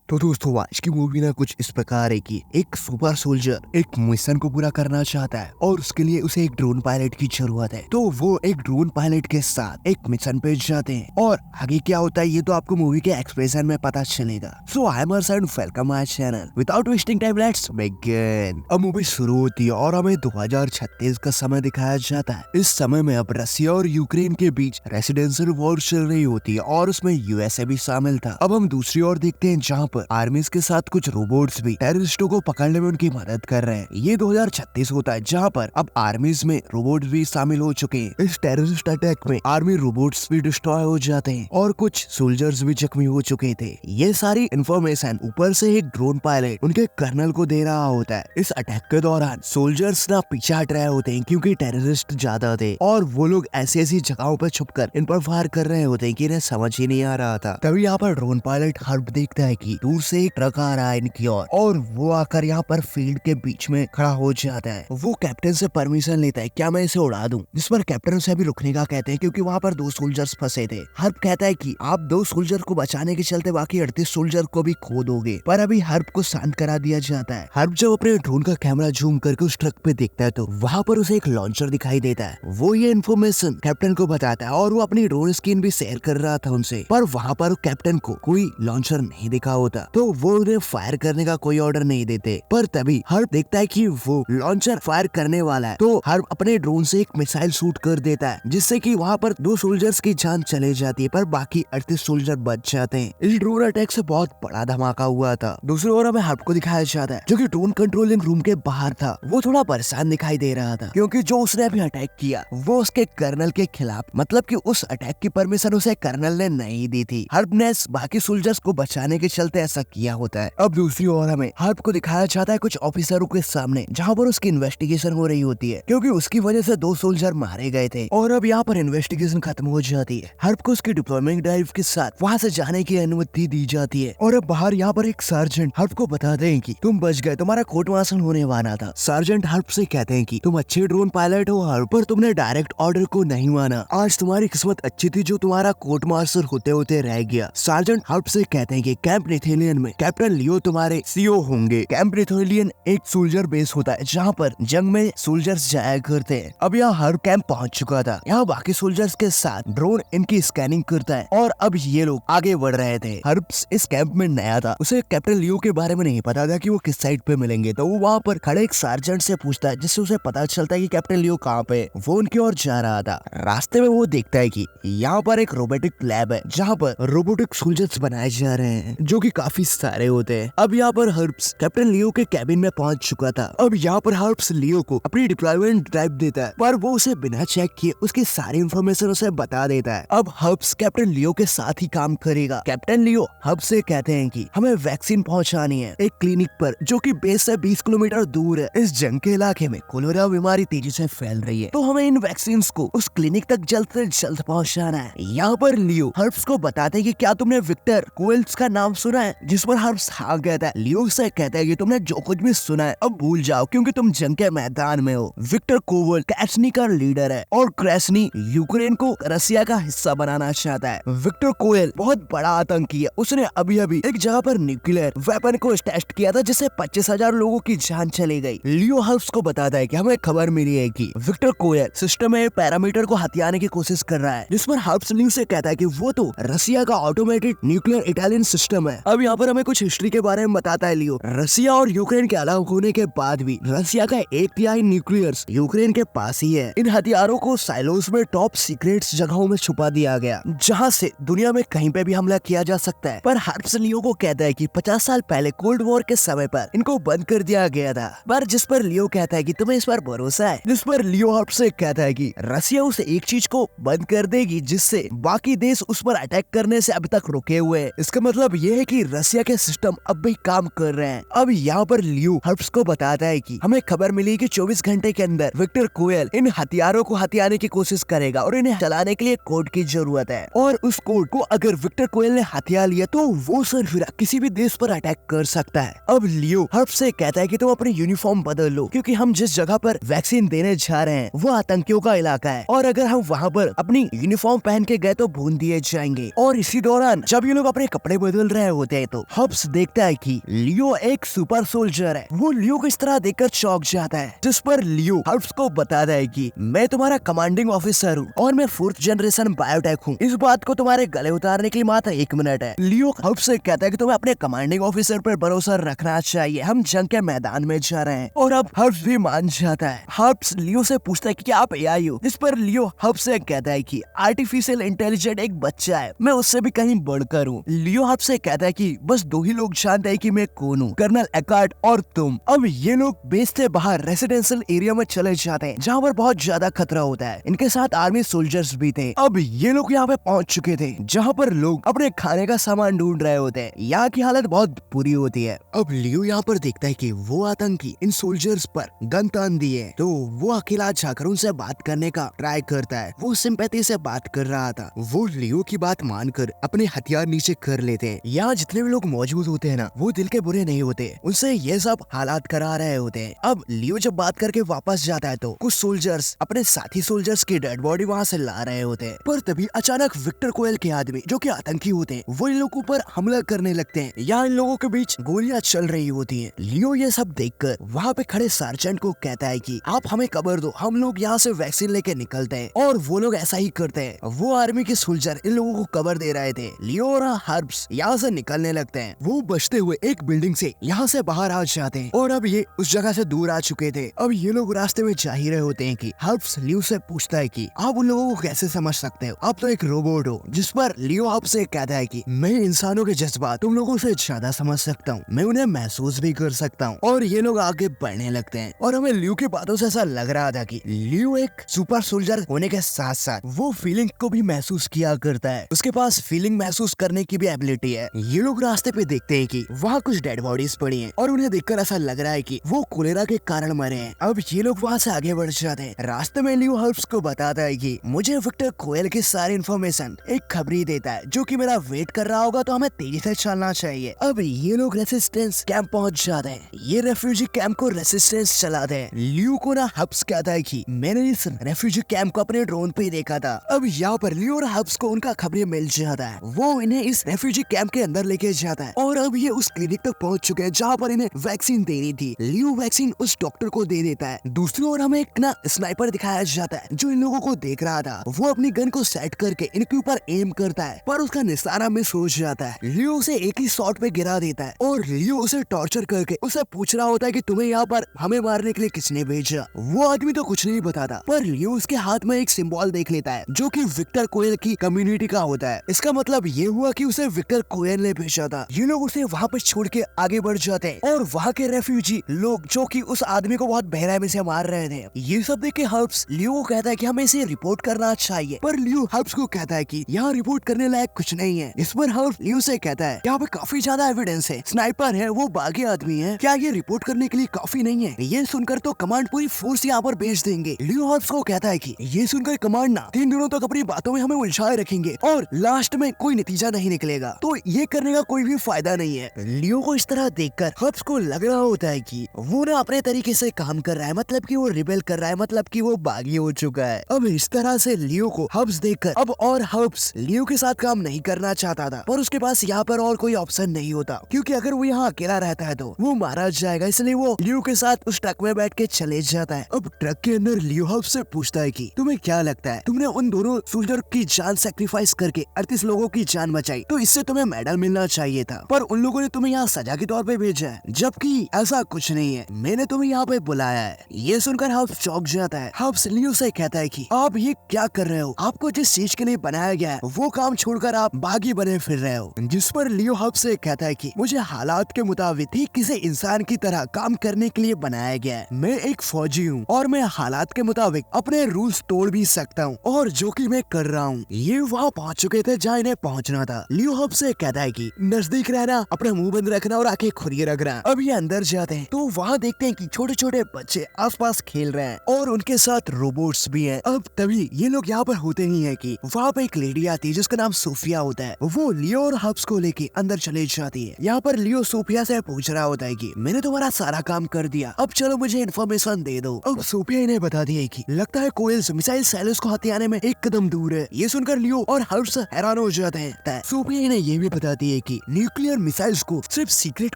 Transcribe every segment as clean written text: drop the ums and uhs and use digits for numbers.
तो दोस्तों आज की मूवी ना कुछ इस प्रकार है कि एक सुपर सोल्जर एक मिशन को पूरा करना चाहता है और उसके लिए उसे एक ड्रोन पायलट की जरूरत है। तो वो एक ड्रोन पायलट के साथ एक मिशन पे जाते हैं और आगे क्या होता है ये तो आपको मूवी के एक्सप्रेशन में पता चलेगा। So I am Harsh and welcome my channel. Without wasting time let's begin. अब मूवी शुरू होती है और हमें 2036 का समय दिखाया जाता है। इस समय में अब रसिया और यूक्रेन के बीच रेसिडेंशियल वॉर चल रही होती है और उसमें यूएसए भी शामिल था। अब हम दूसरी ओर देखते हैं जहाँ पर आर्मीज के साथ कुछ रोबोट्स भी टेररिस्टों को पकड़ने में उनकी मदद कर रहे हैं। ये 2036 होता है जहाँ पर अब आर्मीज में रोबोट भी शामिल हो चुके हैं। इस टेररिस्ट अटैक में आर्मी रोबोट्स भी डिस्ट्रॉय हो जाते हैं और कुछ सोल्जर्स भी जख्मी हो चुके थे। ये सारी इंफॉर्मेशन ऊपर से एक ड्रोन पायलट उनके कर्नल को दे रहा होता है। इस अटैक के दौरान सोल्जर्स ना पीछे हट रहे होते हैं क्योंकि टेररिस्ट ज्यादा थे और वो लोग ऐसी ऐसी जगहों पर छुपकर इन पर फायर कर रहे होते हैं कि इन्हें समझ ही नहीं आ रहा था। तभी यहाँ पर ड्रोन पायलट हर्ब देखता है कि दूर से एक ट्रक आ रहा है इनकी ओर और वो आकर यहाँ पर फील्ड के बीच में खड़ा हो जाता है। वो कैप्टन से परमिशन लेता है, क्या मैं इसे उड़ा दूं? जिस पर कैप्टन उसे अभी रुकने का कहते हैं क्योंकि वहाँ पर 2 सोल्जर्स फंसे थे। हर्ब कहता है कि आप 2 सोल्जर को बचाने के चलते बाकी 38 सोल्जर को भी खो दोगे, पर अभी हर्ब को शांत करा दिया जाता है। हर्ब जब अपने ड्रोन का कैमरा जूम करके उस ट्रक पे देखता है तो वहाँ पर उसे एक लॉन्चर दिखाई देता है। वो ये इन्फॉर्मेशन कैप्टन को बताता है और वो अपनी ड्रोन स्क्रीन भी शेयर कर रहा था उनसे, पर वहाँ पर कैप्टन को कोई लॉन्चर नहीं दिखा होता तो वो उन्हें फायर करने का कोई ऑर्डर नहीं देते। पर तभी हर्ब देखता है कि वो लॉन्चर फायर करने वाला है तो हर्ब अपने ड्रोन से एक मिसाइल शूट कर देता है जिससे कि वहाँ पर 2 सोल्जर्स की जान चले जाती है पर बाकी 38 सोल्जर बच जाते हैं। इस ड्रोन अटैक से बहुत बड़ा धमाका हुआ था। दूसरी ओर हमें हर्ब को दिखाया जाता है जो कि ड्रोन कंट्रोलिंग रूम के बाहर था। वो थोड़ा परेशान दिखाई दे रहा था क्योंकि जो उसने अभी अटैक किया वो उसके कर्नल के खिलाफ, मतलब कि उस अटैक की परमिशन उसे कर्नल ने नहीं दी थी। हर्ब ने बाकी सोल्जर्स को बचाने के चलते ऐसा किया होता है। अब दूसरी ओर हमें हर्ब को दिखाया जाता है कुछ ऑफिसरों के सामने जहाँ पर उसकी इन्वेस्टिगेशन हो रही होती है क्योंकि उसकी वजह से 2 सोल्जर मारे गए थे और अब यहाँ पर इन्वेस्टिगेशन खत्म हो जाती है। हर्ब को उसकी डिप्लॉयमेंट ड्राइव के साथ वहाँ से जाने की अनुमति दी जाती है और अब बाहर यहाँ पर एक सार्जेंट हर्ब को बताते हैं कि तुम बच गए, तुम्हारा कोर्ट मार्शल होने वाला था। सार्जेंट हर्ब से कहते हैं कि तुम अच्छे ड्रोन पायलट हो हर्ब, पर तुमने डायरेक्ट ऑर्डर को नहीं माना। आज तुम्हारी किस्मत अच्छी थी जो तुम्हारा कोर्ट मार्शल होते होते रह गया। सार्जेंट हर्ब से कहते हैं कि कैंप नेथेलियन में कैप्टन लियो तुम्हारे सीईओ होंगे। कैंप नेथेलियन एक सोल्जर बेस होता है जहाँ पर जंग में सोल्जर्स जाया करते हैं। अब यहाँ हर्ब कैंप पहुँच चुका था। यहाँ बाकी सोल्जर्स के साथ ड्रोन इनकी स्कैनिंग करता है और अब ये लोग आगे बढ़ रहे थे। हर्ब इस कैंप में नया था, उसे कैप्टन लियो के बारे में नहीं पता था कि वो किस साइड पे मिलेंगे, तो वो वहाँ पर खड़े एक सार्जेंट से पूछता है जिससे उसे पता चलता है कि कैप्टन लियो कहाँ पे। वो उनकी ओर जा रहा था। रास्ते में वो देखता है कि यहाँ पर एक रोबोटिक लैब है जहाँ पर रोबोटिक सोल्जर्स बनाए जा रहे हैं जो कि काफी सारे होते हैं। अब यहाँ पर हर्ब्स कैप्टन लियो के कैबिन में पहुंच चुका था। अब यहाँ पर हर्ब्स लियो को अपनी डिप्लॉयमेंट ड्राइव देता है पर वो उसे बिना चेक किए उसकी सारी इंफॉर्मेशन उसे बता देता है। अब हर्ब्स कैप्टन लियो के साथ ही काम करेगा। कैप्टन लियो हर्ब्स से कहते हैं कि हमें वैक्सीन पहुंचानी है एक क्लिनिक पर जो कि बेस से 20 किलोमीटर दूर है। इस जंग के इलाके में कोलेरा बीमारी तेजी से फैल रही है तो हमें इन वैक्सीन को उस क्लिनिक तक जल्द से जल्द पहुँचाना है। यहाँ पर लियो हर्ब्स को बताते हैं कि क्या तुमने विक्टर कोएल्स का नाम सुना है, जिस पर हर्ब्स हाँ कहता है। लियो से कहता है कि तुमने जो कुछ भी सुना है अब भूल जाओ क्योंकि तुम जंग के मैदान में हो। विक्टर कोवल क्रैस्नी का लीडर है और क्रैस्नी यूक्रेन को रसिया का हिस्सा बनाना चाहता है। विक्टर कोएल बहुत बड़ा आतंकी है। उसने अभी अभी एक जगह पर न्यूक्लियर वेपन को टेस्ट किया था जिससे 25,000 लोगों की जान चली गई। लियो हर्ब्स को बताता है कि हमें खबर मिली है कि विक्टर कोएल सिस्टम में पैरामीटर को हथियाने की कोशिश कर रहा है, जिस पर हर्ब्स लियो से कहता है कि वो तो रसिया का ऑटोमेटेड न्यूक्लियर इटालियन सिस्टम है। अब यहाँ पर हमें कुछ हिस्ट्री के बारे में बताता है लियो। रसिया और यूक्रेन के अलग होने के बाद भी रसिया का 1/3 न्यूक्लियर्स यूक्रेन के पास ही है। इन हथियारों को साइलोस में टॉप सीक्रेट्स जगहों में छुपा दिया गया जहाँ से दुनिया में कहीं पे भी हमला किया जा सकता है। पर हर्ब्स लियो को कहता है कि 50 साल पहले कोल्ड वॉर के समय पर इनको बंद कर दिया गया था, पर जिस पर लियो कहता है कि तुम्हें इस पर भरोसा है। जिस पर लियो हर्ब्स से कहता है कि रसिया उस एक चीज को बंद कर देगी जिससे बाकी देश उस पर अटैक करने से अभी तक रुके हुए हैं। इसका मतलब ये है कि रसिया के सिस्टम अब भी काम कर रहे हैं। अब यहाँ पर लियो हर्ब्स को बताता है कि हमें खबर मिली कि 24 घंटे के अंदर विक्टर कोएल इन हथियारों को हथियाने की कोशिश करेगा और इन्हें चलाने के लिए कोड की जरूरत है और उस कोड को अगर विक्टर कोएल ने हथिया लिया तो वो सिर्फ किसी भी देश पर अटैक कर सकता है। अब लियो हर्ब्स से कहता है कि तुम अपनी यूनिफॉर्म बदल लो क्योंकि हम जिस जगह पर वैक्सीन देने जा रहे हैं वो आतंकियों का इलाका है और अगर हम वहाँ पर अपनी यूनिफॉर्म पहन के गए तो भून दिए जाएंगे। और इसी दौरान जब ये लोग अपने कपड़े बदल रहे होते देते हैं तो हब्स देखता है कि लियो एक सुपर सोल्जर है। वो लियो को इस तरह देखकर चौंक जाता है, जिस पर लियो हब्स को बताता है कि मैं तुम्हारा कमांडिंग ऑफिसर हूँ और मैं 4th जनरेशन बायोटेक हूँ। इस बात को तुम्हारे गले उतारने के लिए मात्र 1 मिनट है। लियो हब्स से कहता है कि तुम्हें अपने कमांडिंग ऑफिसर पर भरोसा रखना चाहिए, हम जंग के मैदान में जा रहे हैं। और अब हब्स भी मान जाता है। हब्स लियो से पूछता है कि क्या आप AI हो, जिस पर लियो हब्स से कहता है कि आर्टिफिशियल इंटेलिजेंट एक बच्चा है, मैं उससे भी कहीं बढ़कर हूँ। लियो हब्स से कहता है कि बस 2 ही लोग जानते हैं कि मैं कौन हूँ, कर्नल एकार्ड और तुम। अब ये लोग बेस से बाहर रेसिडेंशियल एरिया में चले जाते हैं, जहाँ पर बहुत ज्यादा खतरा होता है। इनके साथ आर्मी सोल्जर्स भी थे। अब ये लोग यहाँ पे पहुँच चुके थे, जहाँ पर लोग अपने खाने का सामान ढूंढ रहे होते हैं। यहाँ की हालत बहुत बुरी होती है। अब लियो यहाँ पर देखता है कि वो आतंकी इन सोल्जर्स पर गन तान दिए, तो वो अकेला जाकर उनसे बात करने का ट्राई करता है। वो सिंपैथी से बात कर रहा था। वो लियो की बात मानकर अपने हथियार नीचे कर लेते हैं। यहाँ जितने भी लोग मौजूद होते हैं ना, वो दिल के बुरे नहीं होते, उनसे ये सब हालात करा रहे होते हैं। अब लियो जब बात करके वापस जाता है तो कुछ सोल्जर्स अपने साथी सोल्जर्स की डेड बॉडी वहाँ से ला रहे होते हैं। पर तभी अचानक विक्टर कोयल के आदमी, जो कि आतंकी होते हैं, वो इन लोगों पर हमला करने लगते हैं। यहाँ इन लोगों के बीच गोलियां चल रही होती हैं। लियो ये सब देखकर वहाँ पे खड़े सार्जेंट को कहता है कि आप हमें कवर दो, हम लोग यहाँ से वैक्सीन लेके निकलते हैं। और वो लोग ऐसा ही करते हैं। वो आर्मी के सोल्जर इन लोगों को कवर दे रहे थे। लियो और हर्ब्स यहाँ से निकलने लगते हैं। वो बचते हुए एक बिल्डिंग से यहाँ से बाहर आ जाते हैं और अब ये उस जगह से दूर आ चुके थे। अब ये लोग रास्ते में जा ही रहे होते हैं कि हर्ब्स लियो से पूछता है कि आप उन लोगों को कैसे समझ सकते हो, आप तो एक रोबोट हो। जिस पर लियो हर्ब्स से कहता है कि मैं इंसानों के जज्बात तुम लोगों से ज्यादा समझ सकता हूँ, मैं उन्हें महसूस भी कर सकता हूँ। और ये लोग आगे बढ़ने लगते हैं और हमें लियो की बातों से ऐसा लग रहा था कि लियो एक सुपर सोल्जर होने के साथ साथ वो फीलिंग को भी महसूस किया करता है। उसके पास फीलिंग महसूस करने की भी एबिलिटी है। ये लोग रास्ते पे देखते हैं कि वहाँ कुछ डेड बॉडीज पड़ी हैं और उन्हें देखकर ऐसा लग रहा है कि वो कोलेरा के कारण मरे हैं। अब ये लोग वहाँ से आगे बढ़ जाते हैं। रास्ते में लियो हर्ब्स को बताता है कि मुझे विक्टर कोयल की सारी इन्फॉर्मेशन एक खबरी देता है, जो कि मेरा वेट कर रहा होगा, तो हमें तेजी से चलना चाहिए। अब ये लोग रेसिस्टेंस कैंप पहुँच जाते हैं। ये रेफ्यूजी कैंप को रेसिस्टेंस चलाते हैं। लियो को ना हब्स कहता है कि मैंने इस रेफ्यूजी कैंप को अपने ड्रोन पे देखा था। अब यहाँ पर लियो और हब्स को उनका खबरें मिल जाता है। वो इन्हें इस रेफ्यूजी कैंप के अंदर लेके जाता है और अब ये उस क्लिनिक तक पहुंच चुके हैं जहाँ पर इन्हें वैक्सीन देनी थी। लियो वैक्सीन उस डॉक्टर को दे देता है। दूसरी ओर हमें एक ना स्नाइपर दिखाया जाता है जो इन लोगों को देख रहा था। वो अपनी गन को सेट करके इनके ऊपर एम करता है, पर उसका निशाना मिस हो जाता है। लियो उसे एक ही शॉट पे गिरा देता है और लियो उसे टॉर्चर करके उसे पूछ रहा होता है कि तुम्हें यहाँ पर हमें मारने के लिए किसने भेजा। वो आदमी तो कुछ नहीं बताता, पर लियो उसके हाथ में एक सिंबल देख लेता है जो कि विक्टर कोयल की कम्युनिटी का होता है। इसका मतलब ये हुआ कि उसे विक्टर कोयल ने भेजा था। ये लोग उसे वहाँ पर छोड़ के आगे बढ़ जाते हैं और वहाँ के रेफ्यूजी लोग जो कि उस आदमी को बहुत बेरहमी से मार रहे थे, ये सब देख के हर्ब्स लियो को कहता है कि हमें इसे रिपोर्ट करना चाहिए। पर लियो हर्ब्स को कहता है कि यहाँ रिपोर्ट करने लायक कुछ नहीं है। इस पर हर्ब्स लियो से कहता है यहाँ पे काफी ज्यादा एविडेंस है, स्नाइपर है, वो बागी आदमी है, क्या ये रिपोर्ट करने के लिए काफी नहीं है? ये सुनकर तो कमांड पूरी फोर्स यहाँ पर भेज देंगे। लियो हर्ब्स को कहता है कि ये सुनकर कमांड ना 3 दिनों तक अपनी बातों में हमें उलझाए रखेंगे और लास्ट में कोई नतीजा नहीं निकलेगा, तो ये करने का कोई भी फायदा नहीं है। लियो को इस तरह देखकर हर्ब्स को लग रहा होता है कि वो ना अपने तरीके से काम कर रहा है, मतलब कि वो रिबेल कर रहा है, मतलब कि वो बागी हो चुका है। अब इस तरह से लियो को हर्ब्स देखकर अब और हर्ब्स लियो के साथ काम नहीं करना चाहता था, पर उसके पास यहाँ पर और कोई ऑप्शन नहीं होता, क्योंकि अगर वो यहाँ अकेला रहता है तो वो मारा जाएगा। इसलिए वो लियो के साथ उस ट्रक में बैठ के चले जाता है। अब ट्रक के अंदर लियो हर्ब्स से पूछता है कि तुम्हें क्या लगता है, तुमने उन दोनों सोल्जर की जान सेक्रीफाइस करके 38 लोगों की जान बचाई, तो इससे तुम्हें मेडल मिलना चाहिए था, पर उन लोगों ने तुम्हें यहाँ सजा के तौर पे भेजा है, जबकि ऐसा कुछ नहीं है, मैंने तुम्हें यहाँ पे बुलाया है। ये सुनकर हर्ब्स चौंक जाता है। हर्ब्स लियो से कहता है कि आप ये क्या कर रहे हो, आपको जिस चीज के लिए बनाया गया है वो काम छोड़कर आप बागी बने फिर रहे हो। जिस पर लियो हर्ब्स से कहता है कि मुझे हालात के मुताबिक ठीक किसी इंसान की तरह काम करने के लिए बनाया गया है। मैं एक फौजी हूँ और मैं हालात के मुताबिक अपने रूल्स तोड़ भी सकता हूँ, और जो कि मैं कर रहा हूँ। ये वहाँ पहुँच चुके थे जहाँ इन्हें पहुँचना था। लियो हर्ब्स से कहता है कि नजदीक रहना, अपना मुंह बंद रखना और आंखें खुली रखना। अब ये अंदर जाते हैं तो वहाँ देखते हैं कि छोटे छोटे बच्चे आसपास खेल रहे हैं और उनके साथ रोबोट्स भी हैं। अब तभी ये लोग यहाँ पर होते ही हैं कि वहाँ पे एक लेडी आती है जिसका नाम सोफिया होता है। वो लियो और हर्ब्स को लेके अंदर चले जाती है। यहाँ पर लियो सोफिया से पूछ रहा होता है कि मैंने तुम्हारा सारा काम कर दिया, अब चलो मुझे इन्फॉर्मेशन दे दो। अब सोफिया इन्हें बता दी है कि लगता है कोयल्स मिसाइल साइलोस को हथियाने में एक कदम दूर है। ये सुनकर लियो और हर्ब्स हैरान हो जाते हैं। सोफिया इन्हें ये भी बताती है कि न्यूक्लियर मिसाइल्स को सिर्फ सीक्रेट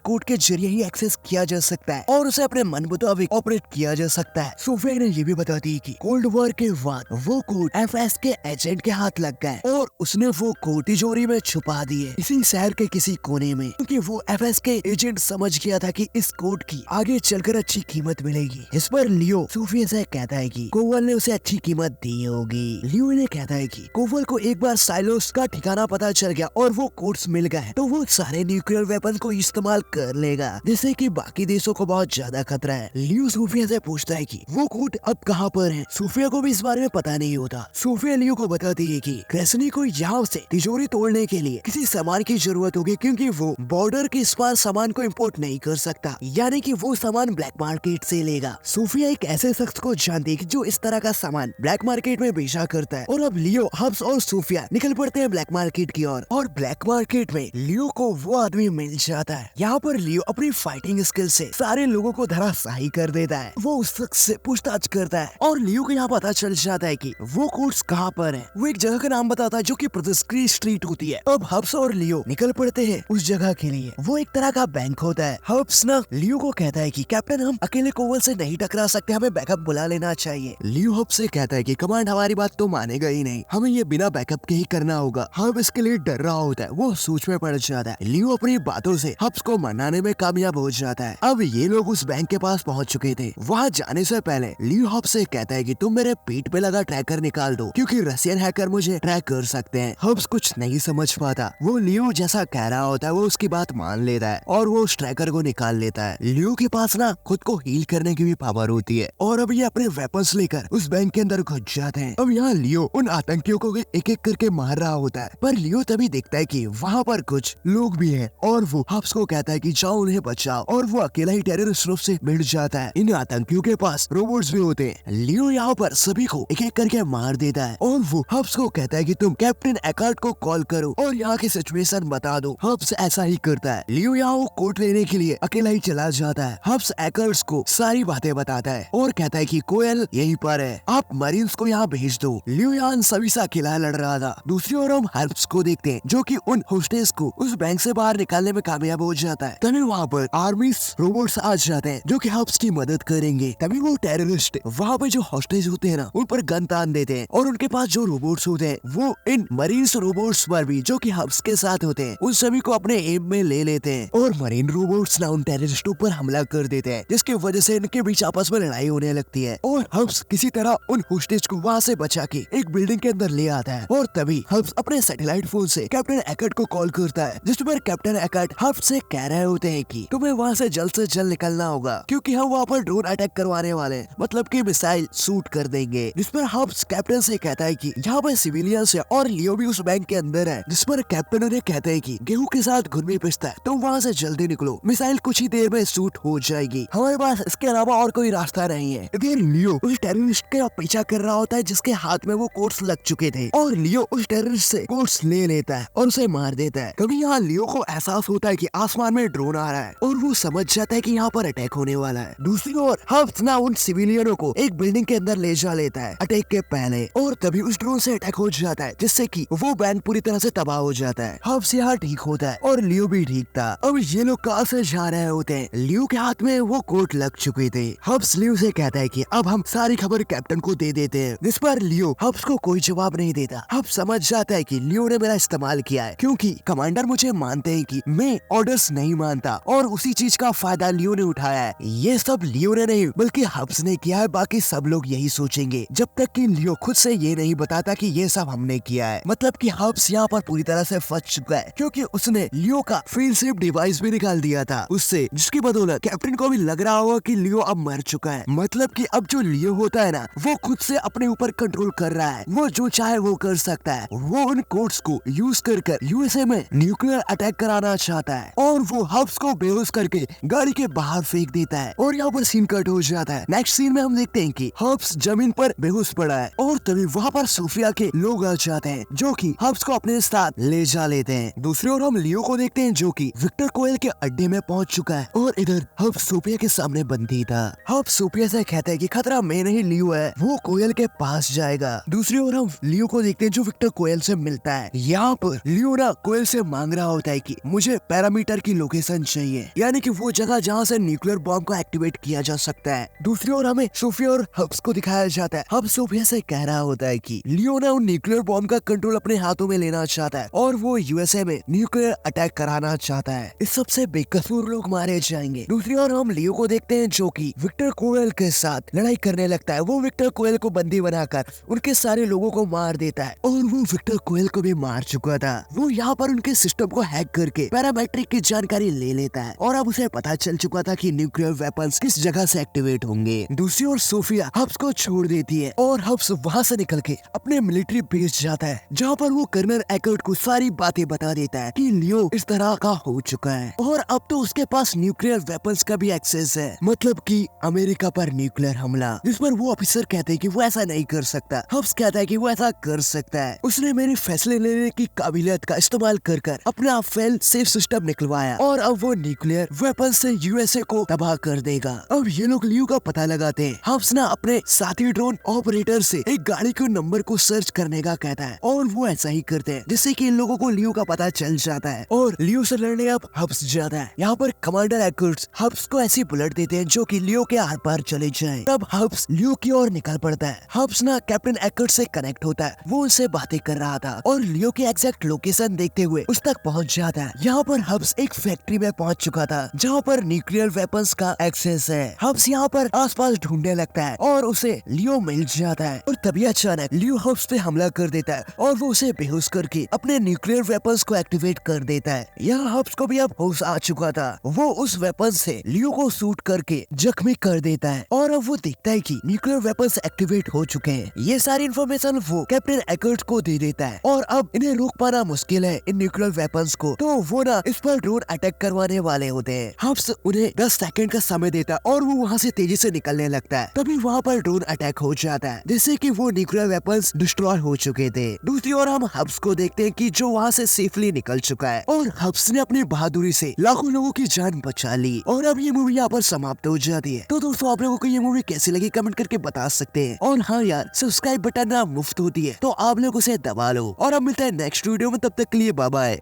कोड के जरिए ही एक्सेस किया जा सकता है और उसे अपने मन मुताबिक ऑपरेट किया जा सकता है। सोफिया ने ये भी बता दी कि कोल्ड वॉर के बाद वो कोड एफएस के एजेंट के हाथ लग गए और उसने वो कोड तिजोरी में छुपा दिए इसी शहर के किसी कोने में, क्योंकि वो एफएस के एजेंट समझ गया था कि इस कोड की आगे चलकर अच्छी कीमत मिलेगी। इस पर लियो सोफिया से कहता है कि कोवल ने उसे अच्छी कीमत दी होगी। लियो ने कहता है कि कोवल को एक बार साइलोस का ठिकाना पता चल गया और वो कोड्स मिल गए तो वो सारे न्यूक्लियर वेपन को इस्तेमाल कर लेगा, जिससे कि बाकी देशों को बहुत ज्यादा खतरा है। लियो सोफिया से पूछता है कि वो कोड अब कहाँ पर है। सोफिया को भी इस बारे में पता नहीं होता। सोफिया लियो को बताती है कि क्रेसनी को यहाँ से तिजोरी तोड़ने के लिए किसी सामान की जरूरत होगी, क्योंकि वो बॉर्डर के इस पार सामान को इम्पोर्ट नहीं कर सकता, यानी कि वो सामान ब्लैक मार्केट से लेगा। सोफिया एक ऐसे शख्स को जानती है कि जो इस तरह का सामान ब्लैक मार्केट में बेचा करता है और अब लियो, हब्स और सोफिया निकल पड़ते हैं ब्लैक मार्केट की ओर और ब्लैक मार्केट में लियो को वो आदमी मिल जाता है। यहाँ पर लियो अपनी फाइटिंग स्किल से सारे लोगों को धराशायी कर देता है। वो उस शख्स से पूछताछ करता है और लियो को यहाँ पता चल जाता है कि वो कोड्स कहाँ पर है। वो एक जगह का नाम बताता है जो कि प्रोजेस्ट्री स्ट्रीट होती है। अब हब्स और लियो निकल पड़ते हैं उस जगह के लिए। वो एक तरह का बैंक होता है। हब्स ना लियो को कहता है कि कैप्टन, हम अकेले कोवल से नहीं टकरा सकते, हमें बैकअप बुला लेना चाहिए। लियो हब्स से कहता है कि कमांड हमारी बात तो मानेगा ही नहीं, हमें ये बिना बैकअप के ही करना होगा। हब इसके लिए डर रहा होता है, वो सोच में पड़ जाता है। लियो अपनी बातों से हब्स को मनाने में कामयाब हो जाता है। अब ये लोग उस बैंक के पास पहुंच चुके थे। वहाँ जाने से पहले लियो हब्स से कहता है कि तुम मेरे पीठ पे लगा ट्रैकर निकाल दो, क्योंकि रशियन हैकर मुझे ट्रैक कर सकते हैं। हब्स कुछ नहीं समझ पाता। वो लियो जैसा कह रहा होता है वो उसकी बात मान लेता है और वो उस ट्रैकर को निकाल लेता है। लियो के पास ना खुद को हील करने की भी पावर होती है और अब ये अपने वेपन्स लेकर उस बैंक के अंदर घुस जाते हैं। अब यहाँ लियो उन आतंकियों को एक एक करके मार रहा होता है, पर लियो तभी देखता है कि वहाँ पर कुछ लोग भी हैं और वो हब्स को कहता है कि जाओ उन्हें बचाओ, और वो अकेला ही टेररिस्ट ग्रुप से मिट जाता है। इन आतंकियों के पास रोबोट्स भी होते हैं। लियो यहाँ पर सभी को एक एक करके मार देता है और वो हब्स को कहता है कि तुम कैप्टन एकार्ट को कॉल करो और यहाँ की सिचुएशन बता दो। हब्स ऐसा ही करता है। लियो यहाँ वो कोट लेने के लिए अकेला ही चला जाता है। हब्स एकार्ट को सारी बातें बताता है और कहता है कि कोयल यहीं पर है, आप मरीन्स को यहाँ भेज दो। लियो यहाँ सभी से अकेला लड़ रहा था। दूसरी ओर हम हब्स को देखते हैं जो कि उन होस्टेस को उस बैंक से बाहर निकालने में कामयाब हो जाता है। तभी वहाँ पर आर्मी रोबोट्स आ जाते हैं जो कि हब्स की मदद करेंगे। तभी वो टेररिस्ट वहाँ पे जो होस्टेज होते हैं ना उन पर गन तान देते हैं और उनके पास जो रोबोट्स होते हैं वो इन मरीन्स रोबोट्स पर भी जो कि हब्स के साथ होते हैं उन सभी को अपने एम में ले लेते हैं और मरीन रोबोट्स ना उन टेररिस्टों पर हमला कर देते हैं, जिसकी वजह से इनके बीच आपस में लड़ाई होने लगती है और हब्स किसी तरह उन होस्टेज को वहाँ से बचा के एक बिल्डिंग के अंदर ले आता है। और तभी हब्स अपने सैटेलाइट फोन से कैप्टन एकार्ट को कॉल करता है, जिस पर कैप्टन एकार्ट हब्स से कह रहे होते हैं कि तुम्हें वहाँ से जल्द निकलना होगा, क्योंकि हम वहाँ पर ड्रोन अटैक करवाने वाले हैं, मतलब कि मिसाइल शूट कर देंगे। जिस पर हब्स कैप्टन से कहता है कि यहाँ पर सिविलियंस है और लियो भी उस बैंक के अंदर है। जिस पर कैप्टन उन्हें कहते हैं कि गेहूं के साथ घुन भी पिसता है, तुम वहाँ से जल्दी निकलो, मिसाइल कुछ ही देर में शूट हो जाएगी, हमारे पास इसके अलावा और कोई रास्ता नहीं है। इधर लियो उस टेररिस्ट का पीछा कर रहा होता है जिसके हाथ में वो कोड्स लग चुके थे और लियो उस टेररिस्ट से कोड्स ले लेता है और उसे मार देता है। तभी यहाँ लियो को एहसास होता है कि आसमान में ड्रोन आ रहा है और वो समझ जाता है कि यहाँ पर अटैक होने वाला है। दूसरी ओर हब्स ना उन सिविलियनों को एक बिल्डिंग के अंदर ले जा लेता है अटैक के पहले और तभी उस ड्रोन से अटैक हो जाता है, जिससे कि वो बैंक पूरी तरह से तबाह हो जाता है। हब्स यहाँ ठीक होता है और लियो भी ठीक था। अब ये लोग कहाँ से जा रहे होते हैं। लियो के हाथ में वो कोट लग चुके थे। हब्स लियो से कहता है कि अब हम सारी खबर कैप्टन को दे देते हैं, जिस पर लियो हब्स को कोई जवाब नहीं देता। हब्स समझ जाता है कि लियो ने मेरा इस्तेमाल किया है, क्योंकि कमांडर मुझे मानते हैं कि मैं ऑर्डर्स नहीं मानता और उसी चीज का फायदा लियो ने उठाया है। ये सब लियो ने नहीं बल्कि हब्स ने किया है। बाकी सब लोग यही सोचेंगे जब तक कि लियो खुद से ये नहीं बताता कि ये सब हमने किया है। मतलब कि हब्स यहाँ पर पूरी तरह से फंस चुका है, क्योंकि उसने लियो का फेल सेफ डिवाइस भी निकाल दिया था उससे, जिसकी बदौलत कैप्टन को भी लग रहा होगा कि लियो अब मर चुका है। मतलब कि अब जो लियो होता है ना वो खुद से अपने ऊपर कंट्रोल कर रहा है, वो जो चाहे वो कर सकता है। वो उन कोड्स को यूज कर यूएसए में न्यूक्लियर अटैक कराना चाहता है और वो हब्स को बेहोश करके गाड़ी के बाहर फेंक देता है और यहाँ पर सीन कट हो जाता है। नेक्स्ट सीन में हम देखते हैं कि हब्स जमीन पर बेहोश पड़ा है और तभी वहाँ पर सोफिया के लोग आ जाते हैं जो कि हब्स को अपने साथ ले जा लेते हैं। दूसरी ओर हम लियो को देखते हैं जो कि विक्टर कोयल के अड्डे में पहुंच चुका है और इधर हब्स सोफिया के सामने बंदी था। हब्स सोफिया से कहता है कि खतरा मैं नहीं लियो है, वो कोयल के पास जाएगा। दूसरी ओर हम लियो को देखते हैं जो विक्टर कोयल से मिलता है। यहाँ पर लियो ना कोयल से मांग रहा होता है कि मुझे पैरामीटर की लोकेशन चाहिए, यानी कि वो जगह जहाँ से न्यूक्लियर बॉम्ब को एक्टिवेट किया जा सकता है। दूसरी ओर हमें सोफिया और हब्स को दिखाया जाता है। हब्स सोफिया से कह रहा होता है कि लियो ना उन न्यूक्लियर बॉम्ब का कंट्रोल अपने हाथों में लेना चाहता है और वो यूएसए में न्यूक्लियर अटैक कराना चाहता है। इस सबसे बेकसूर लोग मारे जाएंगे। दूसरी ओर हम लियो को देखते हैं जो कि विक्टर कोयल के साथ लड़ाई करने लगता है। वो विक्टर कोयल को बंदी बनाकर उनके सारे लोगों को मार देता है और वो विक्टर कोयल को भी मार चुका था। वो यहाँ पर उनके सिस्टम को हैक करके पैरामेट्रिक की जानकारी ले लेता है और अब उसे पता चल चुका था कि न्यूक्लियर वेपन्स किस जगह से एक्टिवेट होंगे। दूसरी ओर सोफिया हब्स को छोड़ देती है और हब्स वहाँ से निकल के अपने मिलिट्री बेस जाता है, जहाँ पर वो कर्नल एकर्ट को सारी बातें बता देता है कि लियो इस तरह का हो चुका है और अब तो उसके पास न्यूक्लियर वेपन्स का भी एक्सेस है, मतलब कि अमेरिका पर न्यूक्लियर हमला। जिस पर वो ऑफिसर कहते हैं कि वो ऐसा नहीं कर सकता। हब्स कहता है कि वो ऐसा कर सकता है। उसने मेरी फैसले लेने की काबिलियत का इस्तेमाल कर अपना फेल सेफ सिस्टम निकलवाया और अब वो न्यूक्लियर वेपन से यूएसए को तबाह कर देगा। अब ये लोग लियो का पता लगाते हैं। हब्स ना अपने साथी ड्रोन ऑपरेटर से एक गाड़ी के नंबर को सर्च करने का कहता है और वो ऐसा ही करते हैं, जिससे कि इन लोगों को लियो का पता चल जाता है और लियो से लड़ने अब हब्स जाता है। यहाँ पर कमांडर एकर्ट्स हब्स को ऐसी बुलेट देते हैं जो कि लियो के आर पार चले जाए। तब हब्स लियो की ओर निकल पड़ता है। हब्स ना कैप्टन एकर्ट से कनेक्ट होता है। वो उनसे बातें कर रहा था और लियो की एग्जैक्ट लोकेशन देखते हुए उस तक पहुंच जाता है। यहाँ पर हब्स एक फैक्ट्री में पहुंच चुका था जहाँ पर न्यूक्लियर वेपन्स का एक्सेस है। हब्स यहाँ पर आसपास ढूंढने लगता है और उसे लियो मिल जाता है और तभी अचानक लियो हब्स पे हमला कर देता है और वो उसे बेहोश करके अपने न्यूक्लियर वेपन्स को एक्टिवेट कर देता है। यहाँ हब्स को भी अब होश आ चुका था। वो उस वेपन से लियो को शूट करके जख्मी कर देता है और अब वो देखता है कि न्यूक्लियर वेपन्स एक्टिवेट हो चुके हैं। ये सारी इन्फॉर्मेशन वो कैप्टन एकर्ट को दे देता है और अब इन्हें रोक पाना मुश्किल है इन न्यूक्लियर वेपन्स को, तो वो ना इस पर ड्रोन अटैक करवाने वाले होते हैं। हब्स उन्हें 10 सेकंड का समय देता है और वो वहाँ से तेजी से निकलने लगता है। तभी वहाँ पर ड्रोन अटैक हो जाता है, जिससे कि वो न्यूक्लियर वेपन्स डिस्ट्रॉय हो चुके थे। दूसरी ओर हम हब्स को देखते हैं कि जो वहाँ से सेफली निकल चुका है और हब्स ने अपनी बहादुरी से लाखों लोगों की जान बचा ली और अब ये मूवी यहाँ पर समाप्त हो जाती है। तो दोस्तों, आप लोगों को ये मूवी कैसी लगी कमेंट करके बता सकते हैं। और हाँ यार, सब्सक्राइब बटन ना मुफ्त होती है, तो आप लोग उसे दबा लो और अब मिलता है नेक्स्ट वीडियो में। तब तक के लिए बाय बाय।